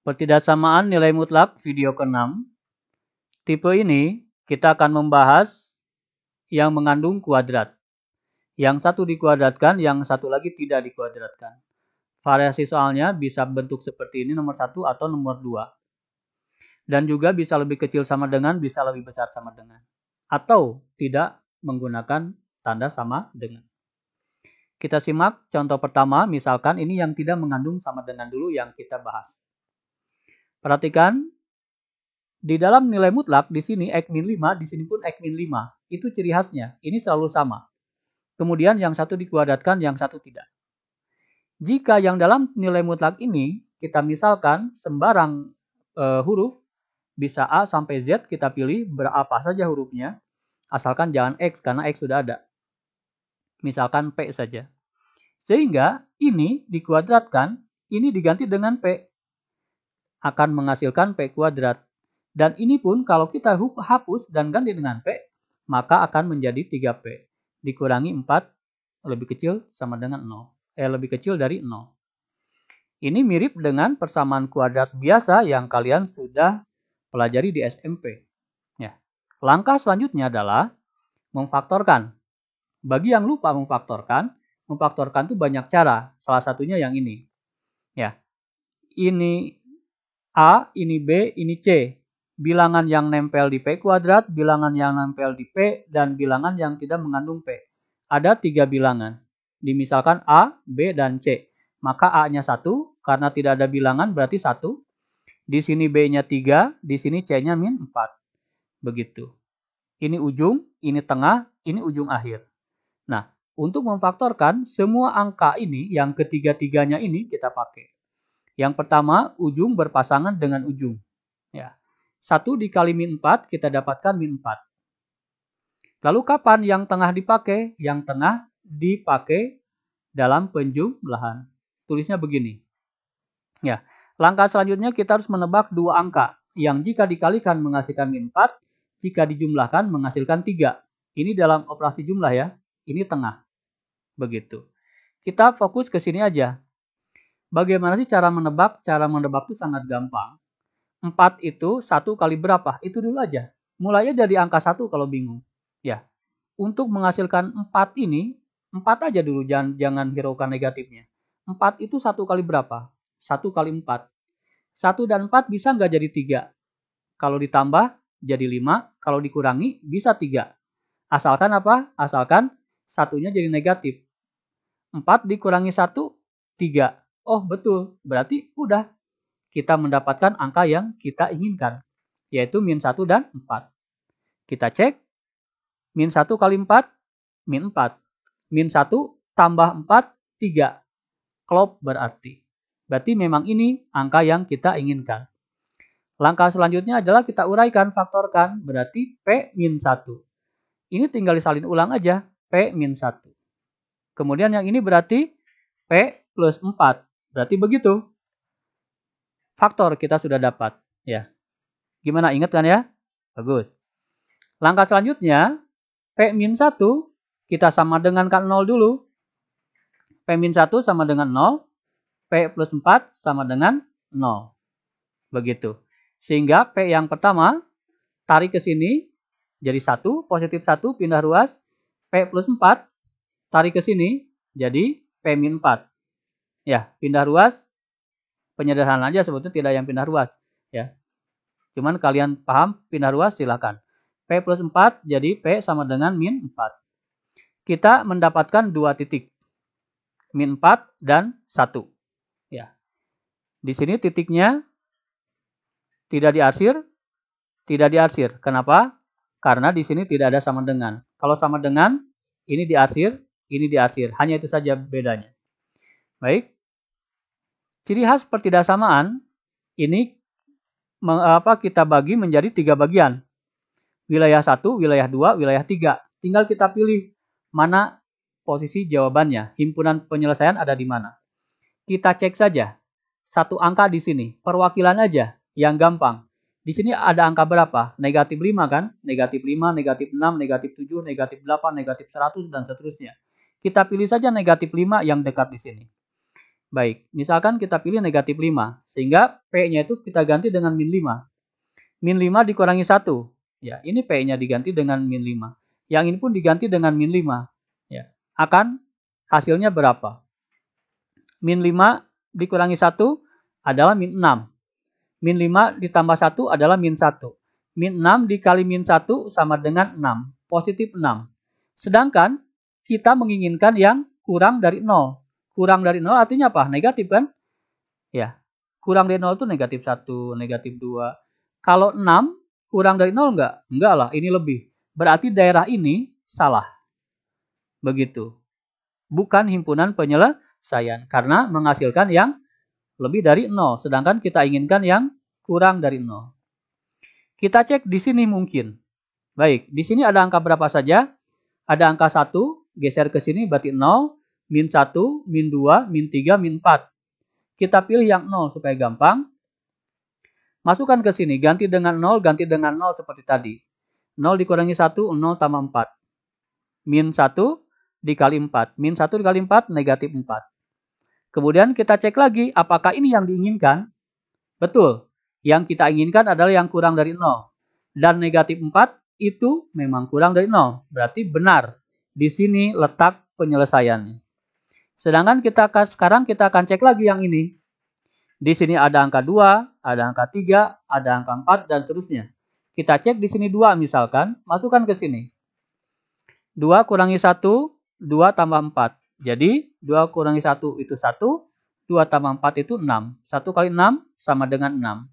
Pertidaksamaan nilai mutlak video ke-6. Tipe ini kita akan membahas yang mengandung kuadrat. Yang satu dikuadratkan, yang satu lagi tidak dikuadratkan. Variasi soalnya bisa bentuk seperti ini, nomor 1 atau nomor 2. Dan juga bisa lebih kecil sama dengan, bisa lebih besar sama dengan. Atau tidak menggunakan tanda sama dengan. Kita simak contoh pertama, misalkan ini yang tidak mengandung sama dengan dulu yang kita bahas. Perhatikan, di dalam nilai mutlak, di sini X-5, di sini pun X-5. Itu ciri khasnya, ini selalu sama. Kemudian yang satu dikuadratkan, yang satu tidak. Jika yang dalam nilai mutlak ini, kita misalkan sembarang huruf, bisa A sampai Z, kita pilih berapa saja hurufnya, asalkan jangan X, karena X sudah ada. Misalkan P saja. Sehingga ini dikuadratkan, ini diganti dengan P. Akan menghasilkan P kuadrat. Dan ini pun kalau kita hapus dan ganti dengan P, maka akan menjadi 3P. Dikurangi 4 lebih kecil sama dengan 0. Lebih kecil dari 0. Ini mirip dengan persamaan kuadrat biasa yang kalian sudah pelajari di SMP. Ya. Langkah selanjutnya adalah memfaktorkan. Bagi yang lupa memfaktorkan itu banyak cara. Salah satunya yang ini. Ya. Ini A, ini B, ini C. Bilangan yang nempel di P kuadrat, bilangan yang nempel di P, dan bilangan yang tidak mengandung P. Ada 3 bilangan. Dimisalkan A, B, dan C. Maka A-nya 1, karena tidak ada bilangan berarti 1. Di sini B-nya 3, di sini C-nya min 4. Begitu. Ini ujung, ini tengah, ini ujung akhir. Nah, untuk memfaktorkan, semua angka ini, yang ketiga-tiganya ini kita pakai. Yang pertama, ujung berpasangan dengan ujung. Ya. 1 dikali min 4, kita dapatkan min 4. Lalu kapan yang tengah dipakai? Yang tengah dipakai dalam penjumlahan. Tulisnya begini. Ya, langkah selanjutnya kita harus menebak 2 angka. Yang jika dikalikan menghasilkan min 4, jika dijumlahkan menghasilkan 3. Ini dalam operasi jumlah ya. Ini tengah. Begitu. Kita fokus ke sini aja. Bagaimana sih cara menebak? Cara menebak itu sangat gampang. 4 itu 1 kali berapa? Itu dulu aja. Mulai aja dari angka 1 kalau bingung. Ya. Untuk menghasilkan 4 ini, 4 aja dulu, jangan hiraukan negatifnya. 4 itu 1 kali berapa? 1 kali 4. 1 dan 4 bisa nggak jadi 3? Kalau ditambah jadi 5, kalau dikurangi bisa 3. Asalkan apa? Asalkan satunya jadi negatif. 4 dikurangi 1, 3. Oh betul, berarti udah. Kita mendapatkan angka yang kita inginkan, yaitu min 1 dan 4. Kita cek, min 1 kali 4, min 4. Min 1 tambah 4, 3. Klop berarti. Berarti memang ini angka yang kita inginkan. Langkah selanjutnya adalah kita uraikan, faktorkan, berarti P min 1. Ini tinggal disalin ulang aja, P min 1. Kemudian yang ini berarti P plus 4. Berarti begitu. Faktor kita sudah dapat. Ya. Gimana, ingat kan ya? Bagus. Langkah selanjutnya, P min 1 kita sama dengan kan 0 dulu. P min 1 sama dengan 0. P plus 4 sama dengan 0. Begitu. Sehingga P yang pertama, tarik ke sini, jadi 1, positif 1, pindah ruas. P plus 4, tarik ke sini, jadi P min 4. Ya, pindah ruas. Penyederhanaan aja sebetulnya tidak yang pindah ruas. Ya. Cuman kalian paham pindah ruas silakan. P plus 4 jadi P sama dengan min 4. Kita mendapatkan 2 titik. Min 4 dan 1. Ya. Di sini titiknya tidak diarsir. Tidak diarsir. Kenapa? Karena di sini tidak ada sama dengan. Kalau sama dengan, ini diarsir, ini diarsir. Hanya itu saja bedanya. Baik. Ciri khas pertidaksamaan ini kita bagi menjadi 3 bagian. Wilayah 1, wilayah 2, wilayah 3. Tinggal kita pilih mana posisi jawabannya. Himpunan penyelesaian ada di mana. Kita cek saja. 1 angka di sini. Perwakilan aja yang gampang. Di sini ada angka berapa? Negatif 5 kan? Negatif 5, negatif 6, negatif 7, negatif 8, negatif 100, dan seterusnya. Kita pilih saja negatif 5 yang dekat di sini. Baik, misalkan kita pilih negatif 5. Sehingga P-nya itu kita ganti dengan min 5. Min 5 dikurangi 1. Ya, ini P-nya diganti dengan min 5. Yang ini pun diganti dengan min 5. Ya, akan hasilnya berapa? Min 5 dikurangi 1 adalah min 6. Min 5 ditambah 1 adalah min 1. Min 6 dikali min 1 sama dengan 6. Positif 6. Sedangkan kita menginginkan yang kurang dari 0. Kurang dari 0 artinya apa? Negatif kan? Ya. Kurang dari 0 itu negatif 1, negatif 2. Kalau 6 kurang dari 0 enggak? Enggak lah, ini lebih. Berarti daerah ini salah. Begitu. Bukan himpunan penyelesaian. Karena menghasilkan yang lebih dari 0. Sedangkan kita inginkan yang kurang dari 0. Kita cek di sini mungkin. Baik, di sini ada angka berapa saja? Ada angka 1, geser ke sini berarti 0. Min 1, min 2, min 3, min 4. Kita pilih yang 0 supaya gampang. Masukkan ke sini, ganti dengan 0, ganti dengan 0 seperti tadi. 0 dikurangi 1, 0 tambah 4. Min 1 dikali 4. Min 1 dikali 4, negatif 4. Kemudian kita cek lagi, apakah ini yang diinginkan? Betul. Yang kita inginkan adalah yang kurang dari 0. Dan negatif 4 itu memang kurang dari 0. Berarti benar. Di sini letak penyelesaiannya. Sedangkan sekarang kita akan cek lagi yang ini. Di sini ada angka 2, ada angka 3, ada angka 4, dan seterusnya. Kita cek di sini 2 misalkan, masukkan ke sini. 2 kurangi 1, 2 tambah 4. Jadi 2 kurangi 1 itu 1, 2 tambah 4 itu 6. 1 kali 6 sama dengan 6.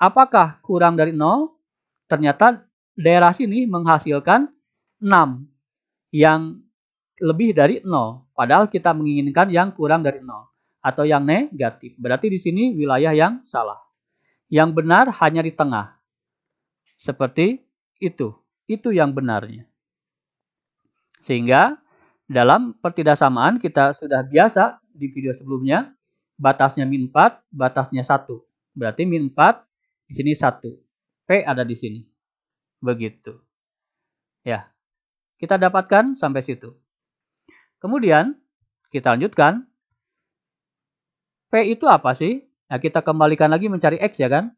Apakah kurang dari 0? Ternyata daerah sini menghasilkan 6 yang lebih dari 0. Padahal kita menginginkan yang kurang dari 0 atau yang negatif. Berarti di sini wilayah yang salah. Yang benar hanya di tengah. Seperti itu. Itu yang benarnya. Sehingga dalam pertidaksamaan kita sudah biasa di video sebelumnya. Batasnya min 4, batasnya 1. Berarti min 4 di sini 1. P ada di sini. Begitu. Ya. Kita dapatkan sampai situ. Kemudian kita lanjutkan. P itu apa sih? Nah, kita kembalikan lagi mencari X ya kan?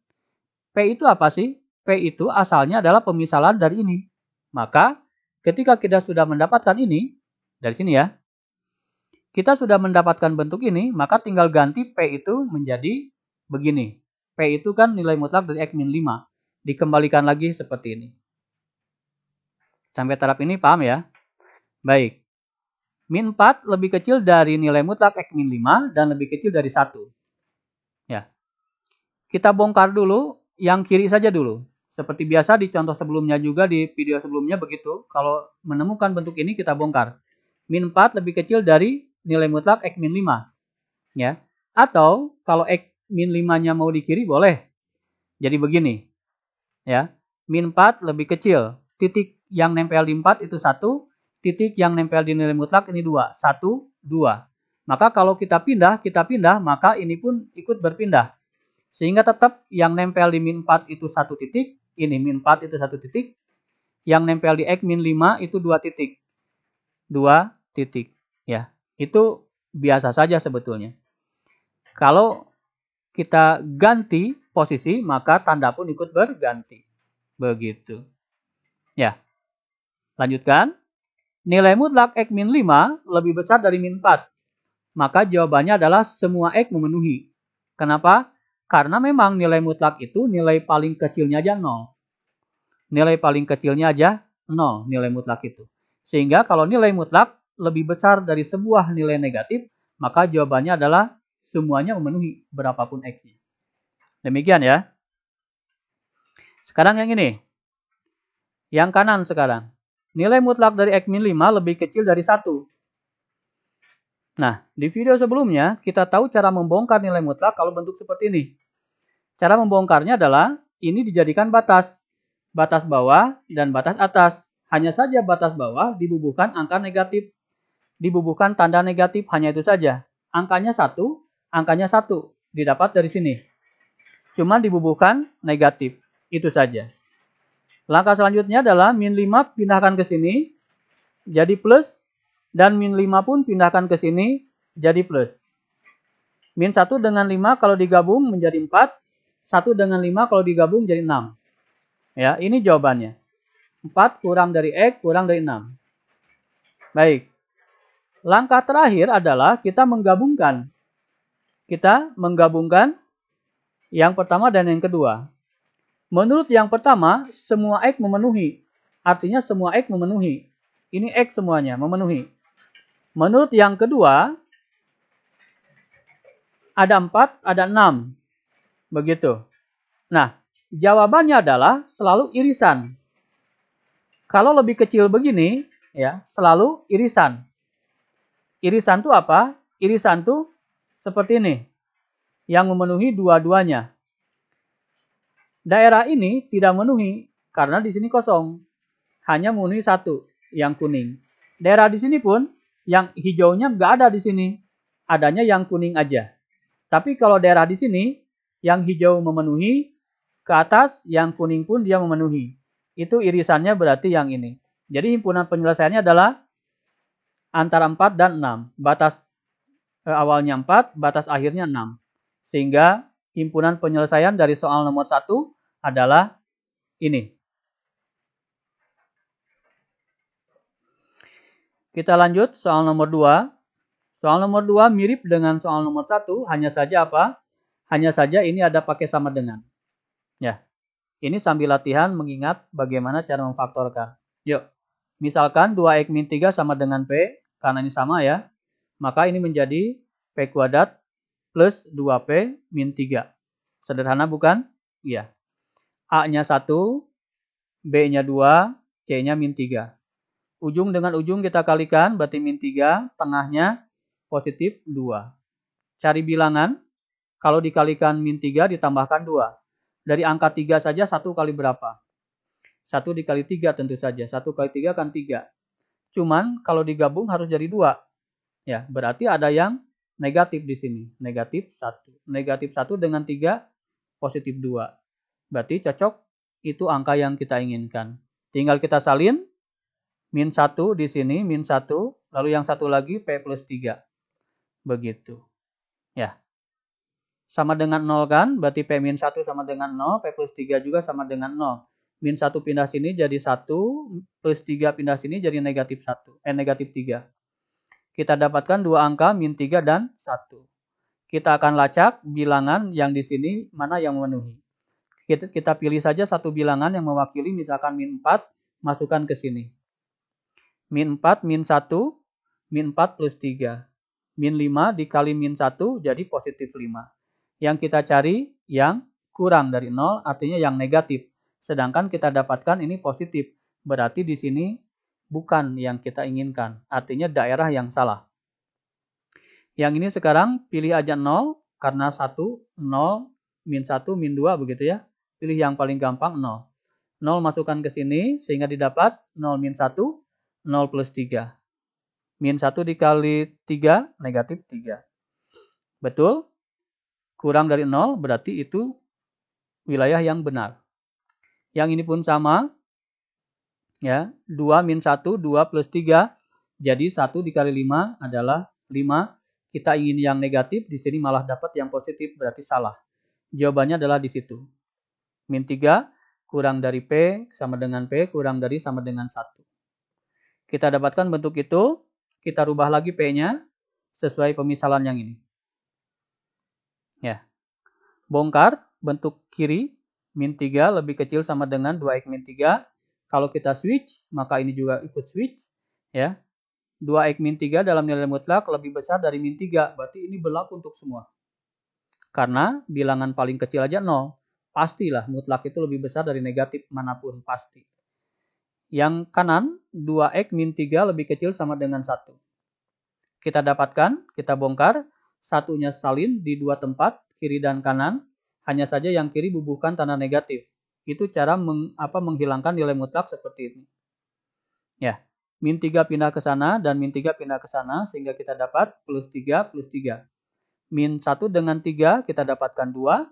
P itu apa sih? P itu asalnya adalah pemisalan dari ini. Maka ketika kita sudah mendapatkan ini, dari sini ya. Kita sudah mendapatkan bentuk ini, maka tinggal ganti P itu menjadi begini. P itu kan nilai mutlak dari X min 5. Dikembalikan lagi seperti ini. Sampai taraf ini paham ya? Baik. Min 4 lebih kecil dari nilai mutlak X min 5 dan lebih kecil dari 1. Ya. Kita bongkar dulu yang kiri saja dulu. Seperti biasa di contoh sebelumnya juga di video sebelumnya begitu. Kalau menemukan bentuk ini kita bongkar. Min 4 lebih kecil dari nilai mutlak X min 5. Ya. Atau kalau X min 5-nya mau di kiri boleh. Jadi begini. Ya. Min 4 lebih kecil. Titik yang nempel di 4 itu 1. Titik yang nempel di nilai mutlak ini 2. 1, 2. Maka kalau kita pindah, maka ini pun ikut berpindah. Sehingga tetap yang nempel di min 4 itu 1 titik. Ini min 4 itu 1 titik. Yang nempel di X min 5 itu 2 titik. 2 titik. Ya, itu biasa saja sebetulnya. Kalau kita ganti posisi, maka tanda pun ikut berganti. Begitu. Ya. Lanjutkan. Nilai mutlak X min 5 lebih besar dari min 4. Maka jawabannya adalah semua X memenuhi. Kenapa? Karena memang nilai mutlak itu nilai paling kecilnya aja 0. Nilai paling kecilnya aja 0 nilai mutlak itu. Sehingga kalau nilai mutlak lebih besar dari sebuah nilai negatif, maka jawabannya adalah semuanya memenuhi berapapun X-nya. Demikian ya. Sekarang yang ini. Yang kanan sekarang. Nilai mutlak dari X min 5 lebih kecil dari 1. Nah, di video sebelumnya kita tahu cara membongkar nilai mutlak kalau bentuk seperti ini. Cara membongkarnya adalah ini dijadikan batas. Batas bawah dan batas atas. Hanya saja batas bawah dibubuhkan angka negatif. Dibubuhkan tanda negatif hanya itu saja. Angkanya 1, angkanya 1. Didapat dari sini. Cuma dibubuhkan negatif. Itu saja. Langkah selanjutnya adalah min 5 pindahkan ke sini, jadi plus. Dan min 5 pun pindahkan ke sini, jadi plus. Min 1 dengan 5 kalau digabung menjadi 4. 1 dengan 5 kalau digabung jadi 6. Ya, ini jawabannya. 4 kurang dari X kurang dari 6. Baik. Langkah terakhir adalah kita menggabungkan. Kita menggabungkan yang pertama dan yang kedua. Menurut yang pertama, semua X memenuhi. Artinya semua X memenuhi. Ini X semuanya memenuhi. Menurut yang kedua, ada 4, ada 6. Begitu. Nah, jawabannya adalah selalu irisan. Kalau lebih kecil begini, ya, selalu irisan. Irisan itu apa? Irisan itu seperti ini. Yang memenuhi dua-duanya. Daerah ini tidak memenuhi karena di sini kosong. Hanya memenuhi satu, yang kuning. Daerah di sini pun yang hijaunya nggak ada di sini. Adanya yang kuning aja. Tapi kalau daerah di sini, yang hijau memenuhi, ke atas yang kuning pun dia memenuhi. Itu irisannya berarti yang ini. Jadi himpunan penyelesaiannya adalah antara 4 dan 6. Batas awalnya 4, batas akhirnya 6. Sehingga himpunan penyelesaian dari soal nomor 1 adalah ini. Kita lanjut soal nomor 2. Soal nomor 2 mirip dengan soal nomor 1, hanya saja apa? Hanya saja ini ada pakai sama dengan. Ya. Ini sambil latihan mengingat bagaimana cara memfaktorkan. Yuk. Misalkan 2x min 3 sama dengan P, karena ini sama ya. Maka ini menjadi P kuadrat plus 2P min 3. Sederhana bukan? Iya. A-nya 1, B-nya 2, C-nya min 3. Ujung dengan ujung kita kalikan, berarti min 3, tengahnya positif 2. Cari bilangan, kalau dikalikan min 3 ditambahkan 2. Dari angka 3 saja 1 kali berapa? 1 dikali 3 tentu saja. 1 kali 3 kan 3. Cuman kalau digabung harus jadi 2. Ya, berarti ada yang negatif di sini. Negatif 1. Negatif 1 dengan 3, positif 2. Berarti cocok, itu angka yang kita inginkan. Tinggal kita salin. Min 1 di sini, min 1. Lalu yang satu lagi P plus 3. Begitu. Ya. Sama dengan 0 kan? Berarti P min 1 sama dengan 0. P plus 3 juga sama dengan 0. Min 1 pindah sini jadi 1. Plus 3 pindah sini jadi negatif 1. Negatif 3. Kita dapatkan dua angka min 3 dan 1. Kita akan lacak bilangan yang di sini mana yang memenuhi. Kita pilih saja satu bilangan yang mewakili, misalkan min 4. Masukkan ke sini. Min 4, min 1, min 4 plus 3. Min 5 dikali min 1 jadi positif 5. Yang kita cari yang kurang dari 0, artinya yang negatif. Sedangkan kita dapatkan ini positif. Berarti di sini bukan yang kita inginkan. Artinya daerah yang salah. Yang ini sekarang pilih aja 0, karena 1, 0, min 1, min 2 begitu ya. Pilih yang paling gampang 0. 0 masukkan ke sini sehingga didapat 0 min 1, 0 plus 3. Min 1 dikali 3, negatif 3. Betul? Kurang dari 0 berarti itu wilayah yang benar. Yang ini pun sama. Ya, 2 min 1, 2 plus 3. Jadi 1 dikali 5 adalah 5. Kita ingin yang negatif, di sini malah dapat yang positif, berarti salah. Jawabannya adalah di situ. Min 3 kurang dari P sama dengan P, kurang dari sama dengan 1. Kita dapatkan bentuk itu, kita rubah lagi P-nya sesuai pemisalan yang ini. Ya. Bongkar bentuk kiri, min 3 lebih kecil sama dengan 2x min 3. Kalau kita switch, maka ini juga ikut switch. Ya. 2x min 3 dalam nilai mutlak lebih besar dari min 3. Berarti ini berlaku untuk semua. Karena bilangan paling kecil aja 0. Pastilah mutlak itu lebih besar dari negatif manapun, pasti. Yang kanan, 2x min 3 lebih kecil sama dengan 1. Kita dapatkan, kita bongkar, satunya salin di dua tempat, kiri dan kanan. Hanya saja yang kiri bubuhkan tanda negatif. Itu cara menghilangkan nilai mutlak seperti ini. Ya, min 3 pindah ke sana dan min 3 pindah ke sana, sehingga kita dapat plus 3 plus 3. Min 1 dengan 3 kita dapatkan 2.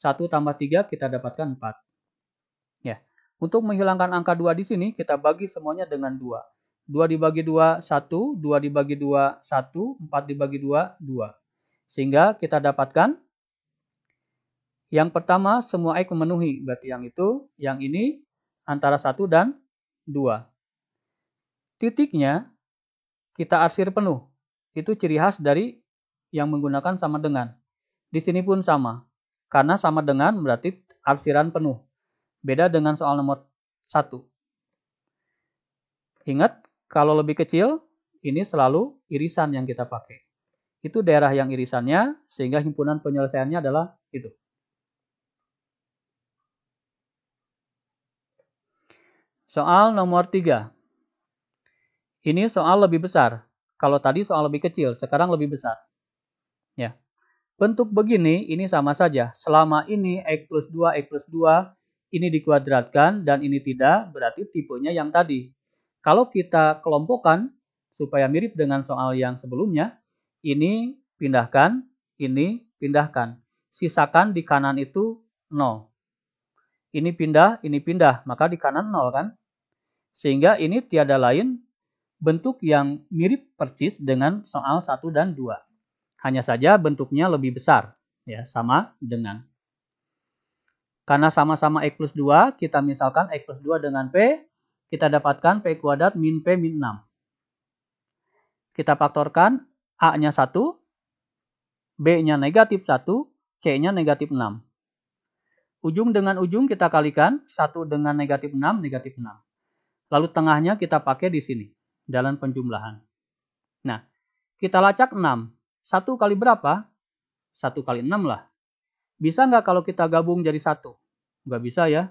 1 tambah 3 kita dapatkan 4. Ya. Untuk menghilangkan angka 2 di sini, kita bagi semuanya dengan 2. 2 dibagi 2, 1. 2 dibagi 2, 1. 4 dibagi 2, 2. Sehingga kita dapatkan yang pertama semua X memenuhi. Berarti yang ini antara 1 dan 2. Titiknya kita arsir penuh. Itu ciri khas dari yang menggunakan sama dengan. Di sini pun sama. Karena sama dengan berarti arsiran penuh. Beda dengan soal nomor 1. Ingat, kalau lebih kecil, ini selalu irisan yang kita pakai. Itu daerah yang irisannya, sehingga himpunan penyelesaiannya adalah itu. Soal nomor 3. Ini soal lebih besar. Kalau tadi soal lebih kecil, sekarang lebih besar. Ya. Bentuk begini, ini sama saja. Selama ini X plus 2, X plus 2, ini dikuadratkan dan ini tidak, berarti tipenya yang tadi. Kalau kita kelompokkan, supaya mirip dengan soal yang sebelumnya, ini pindahkan, ini pindahkan. Sisakan di kanan itu 0. Ini pindah, maka di kanan 0 kan? Sehingga ini tiada lain bentuk yang mirip persis dengan soal 1 dan 2. Hanya saja bentuknya lebih besar, ya, sama dengan. Karena sama-sama X plus 2, kita misalkan X plus 2 dengan P, kita dapatkan P kuadrat min P min 6. Kita faktorkan, A-nya 1, B-nya negatif 1, C-nya negatif 6. Ujung dengan ujung kita kalikan, 1 dengan negatif 6, negatif 6. Lalu tengahnya kita pakai di sini, dalam penjumlahan. Nah, kita lacak 6. 1 kali berapa? 1 kali 6 lah. Bisa nggak kalau kita gabung jadi 1? Nggak bisa ya.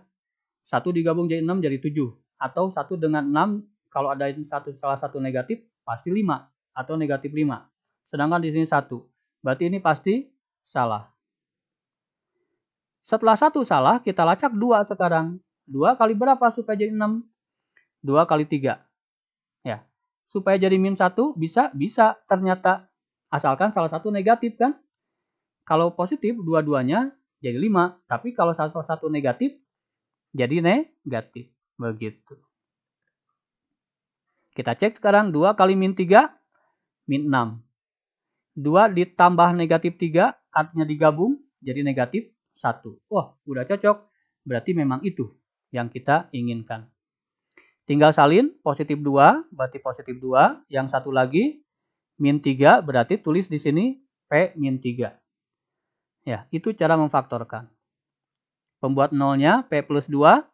1 digabung jadi 6 jadi 7. Atau 1 dengan 6, kalau ada salah satu negatif, pasti 5. Atau negatif 5. Sedangkan di sini 1. Berarti ini pasti salah. Setelah 1 salah, kita lacak 2 sekarang. 2 kali berapa supaya jadi 6? 2 kali 3. Ya. Supaya jadi min 1, bisa ternyata. Asalkan salah satu negatif kan? Kalau positif, dua-duanya jadi 5. Tapi kalau salah satu negatif, jadi negatif. Begitu. Kita cek sekarang 2 kali min 3, min 6. 2 ditambah negatif 3, artinya digabung, jadi negatif 1. Wah, udah cocok. Berarti memang itu yang kita inginkan. Tinggal salin, positif 2, berarti positif 2. Yang satu lagi, min 3, berarti tulis di sini P min 3. Ya, itu cara memfaktorkan. Pembuat nolnya P plus 2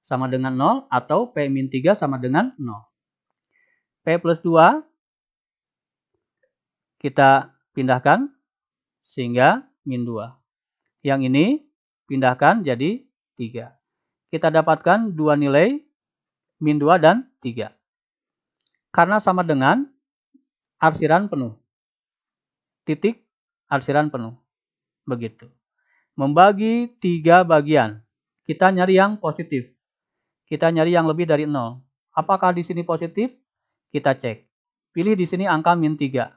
sama dengan 0 atau P min 3 sama dengan 0. P plus 2 kita pindahkan sehingga min 2. Yang ini pindahkan jadi 3. Kita dapatkan dua nilai min 2 dan 3. Karena sama dengan arsiran penuh. Titik arsiran penuh. Begitu. Membagi 3 bagian. Kita nyari yang positif. Kita nyari yang lebih dari 0. Apakah di sini positif? Kita cek. Pilih di sini angka min 3.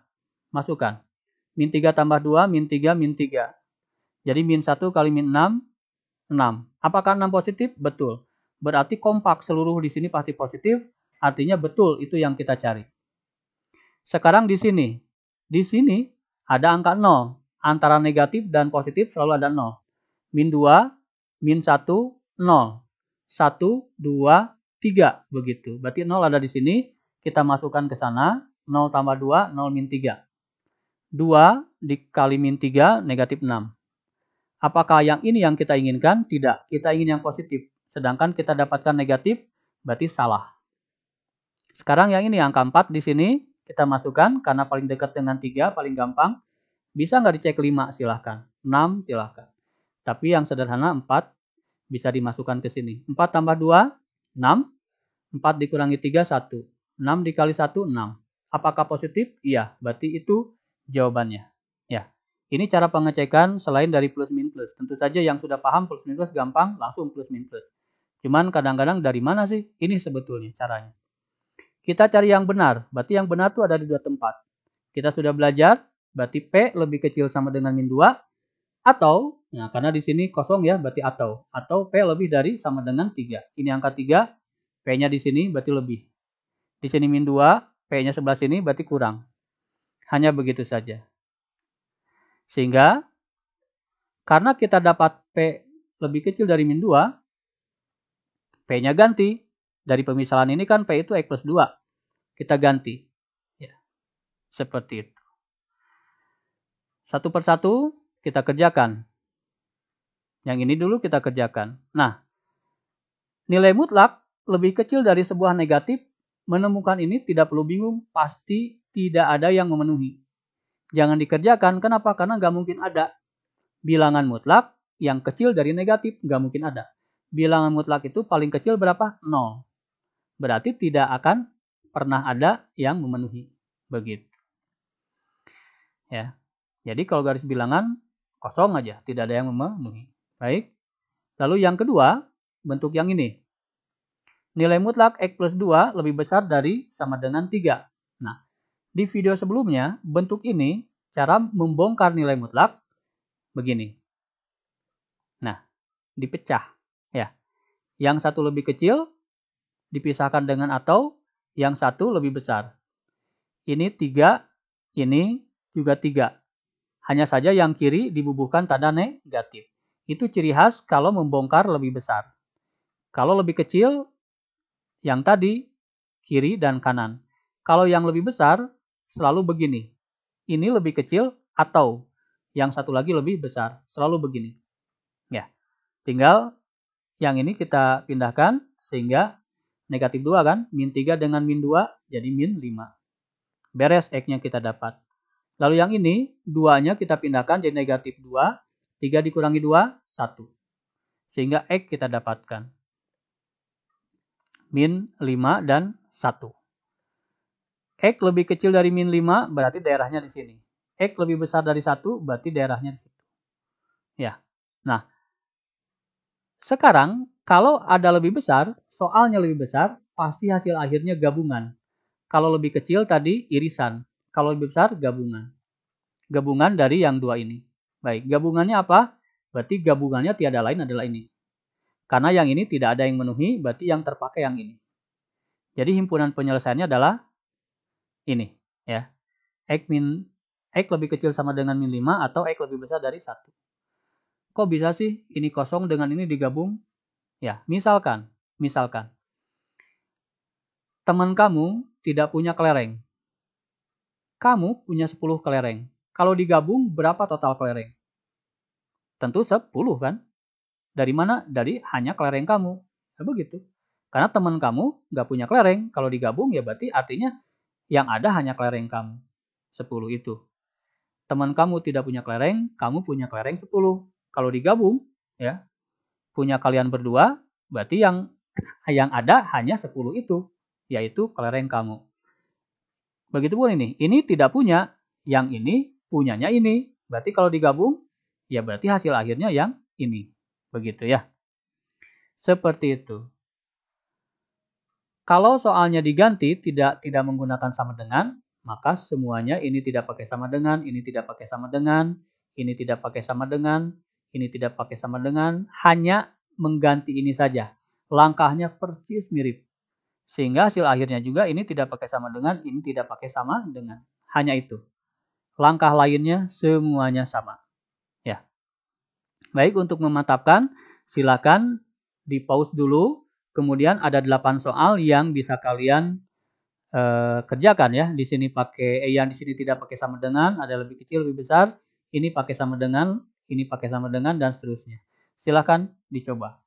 Masukkan. Min 3 tambah 2, min 3, min 3. Jadi min 1 kali min 6, 6. Apakah 6 positif? Betul. Berarti kompak seluruh di sini pasti positif. Artinya betul itu yang kita cari. Sekarang di sini. Di sini ada angka 0. Antara negatif dan positif selalu ada 0. Min 2, min 1, 0. 1, 2, 3. Begitu. Berarti 0 ada di sini. Kita masukkan ke sana. 0 tambah 2, 0 min 3. 2 dikali min 3, negatif 6. Apakah yang ini yang kita inginkan? Tidak. Kita ingin yang positif. Sedangkan kita dapatkan negatif, berarti salah. Sekarang yang ini angka 4 di sini. Kita masukkan karena paling dekat dengan 3, paling gampang. Bisa nggak dicek 5? Silahkan. 6 silahkan. Tapi yang sederhana 4 bisa dimasukkan ke sini. 4 tambah 2, 6. 4 dikurangi 3, 1. 6 dikali 1, 6. Apakah positif? Iya. Berarti itu jawabannya. Ya. Ini cara pengecekan selain dari plus min plus. Tentu saja yang sudah paham plus min plus gampang langsung plus min plus. Cuman kadang-kadang dari mana sih? Ini sebetulnya caranya. Kita cari yang benar. Berarti yang benar itu ada di dua tempat. Kita sudah belajar. Berarti P lebih kecil sama dengan min 2. Atau, nah karena di sini kosong ya, berarti atau. Atau P lebih dari sama dengan 3. Ini angka 3. P-nya di sini berarti lebih. Di sini min 2. P-nya sebelah sini berarti kurang. Hanya begitu saja. Sehingga karena kita dapat P lebih kecil dari min 2, P-nya ganti. Dari pemisalan ini kan P itu X plus 2. Kita ganti. Ya, seperti itu. Satu persatu kita kerjakan. Yang ini dulu kita kerjakan. Nah, nilai mutlak lebih kecil dari sebuah negatif, menemukan ini tidak perlu bingung, pasti tidak ada yang memenuhi. Jangan dikerjakan, kenapa? Karena nggak mungkin ada. Bilangan mutlak yang kecil dari negatif, nggak mungkin ada. Bilangan mutlak itu paling kecil berapa? 0. Berarti tidak akan pernah ada yang memenuhi. Begitu. Ya. Jadi kalau garis bilangan kosong aja, tidak ada yang memenuhi. Baik. Lalu yang kedua, bentuk yang ini. Nilai mutlak X plus 2 lebih besar dari sama dengan 3. Nah, di video sebelumnya, bentuk ini, cara membongkar nilai mutlak, begini. Nah, dipecah. Ya. Yang satu lebih kecil, dipisahkan dengan atau, yang satu lebih besar. Ini 3, ini juga 3. Hanya saja yang kiri dibubuhkan tanda negatif. Itu ciri khas kalau membongkar lebih besar. Kalau lebih kecil, yang tadi, kiri dan kanan. Kalau yang lebih besar, selalu begini. Ini lebih kecil atau yang satu lagi lebih besar. Selalu begini. Ya, tinggal yang ini kita pindahkan sehingga negatif 2 kan. Min 3 dengan min 2 jadi min 5. Beres X-nya kita dapat. Lalu yang ini, 2-nya kita pindahkan jadi negatif 2. 3 dikurangi 2, 1. Sehingga X kita dapatkan. Min 5 dan 1. X lebih kecil dari min 5 berarti daerahnya di sini. X lebih besar dari 1 berarti daerahnya di situ. Ya. Nah, sekarang kalau ada lebih besar, soalnya lebih besar, pasti hasil akhirnya gabungan. Kalau lebih kecil tadi irisan. Kalau lebih besar gabungan. Gabungan dari yang dua ini. Baik, gabungannya apa? Berarti gabungannya tiada lain adalah ini. Karena yang ini tidak ada yang memenuhi, berarti yang terpakai yang ini. Jadi himpunan penyelesaiannya adalah ini, ya. X lebih kecil sama dengan min 5 atau X lebih besar dari 1. Kok bisa sih ini kosong dengan ini digabung? Ya, misalkan teman kamu tidak punya kelereng. Kamu punya 10 kelereng. Kalau digabung berapa total kelereng? Tentu 10 kan? Dari mana? Dari hanya kelereng kamu. Ya begitu. Karena teman kamu nggak punya kelereng. Kalau digabung ya berarti artinya yang ada hanya kelereng kamu. 10 itu. Teman kamu tidak punya kelereng, kamu punya kelereng 10. Kalau digabung, ya punya kalian berdua, berarti yang ada hanya 10 itu. Yaitu kelereng kamu. Begitupun ini tidak punya, yang ini punyanya ini. Berarti kalau digabung, ya berarti hasil akhirnya yang ini. Begitu ya. Seperti itu. Kalau soalnya diganti tidak menggunakan sama dengan, maka semuanya ini tidak pakai sama dengan, ini tidak pakai sama dengan, ini tidak pakai sama dengan, ini tidak pakai sama dengan, hanya mengganti ini saja. Langkahnya persis mirip. Sehingga hasil akhirnya juga ini tidak pakai sama dengan, ini tidak pakai sama dengan. Hanya itu. Langkah lainnya semuanya sama. Ya. Baik, untuk memantapkan, silakan di-pause dulu. Kemudian ada 8 soal yang bisa kalian kerjakan ya. Di sini pakai yang di sini tidak pakai sama dengan, ada lebih kecil, lebih besar. Ini pakai sama dengan, ini pakai sama dengan dan seterusnya. Silakan dicoba.